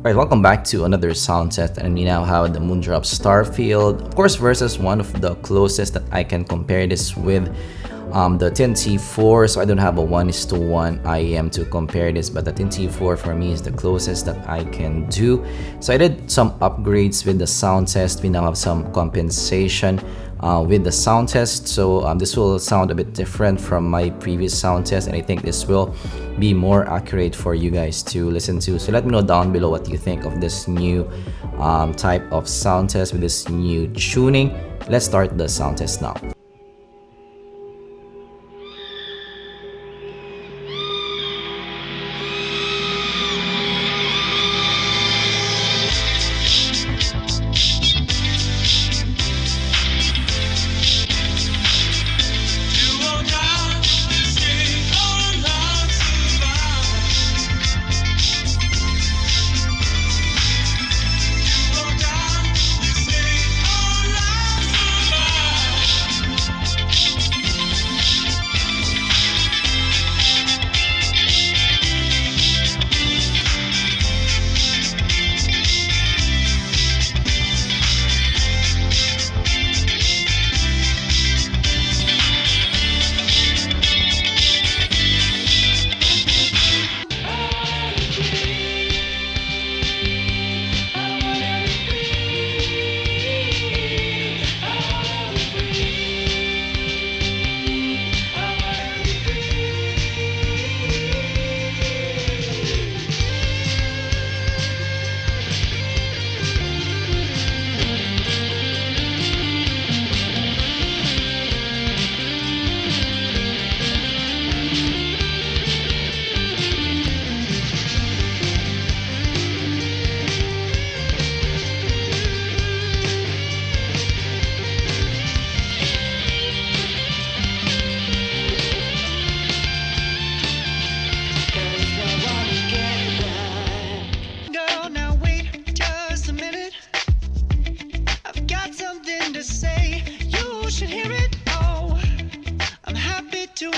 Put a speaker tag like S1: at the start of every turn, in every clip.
S1: Alright, welcome back to another sound test, and we now have the Moondrop Starfield, of course, versus one of the closest that I can compare this with, the T4. So I don't have a 1:1 IEM to compare this, but the T4 for me is the closest that I can do. So I did some upgrades with the sound test. We now have some compensation with the sound test, so this will sound a bit different from my previous sound test, and I think this will be more accurate for you guys to listen to. So let me know down below what you think of this new type of sound test with this new tuning. Let's start the sound test now.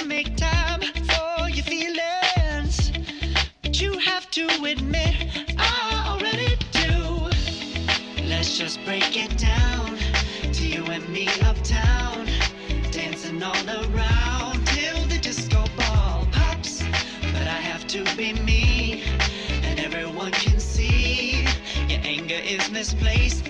S2: Make time for your feelings, but you have to admit I already do. Let's just break it down to you and me uptown, dancing all around till the disco ball pops. But I have to be me, and everyone can see your anger is misplaced.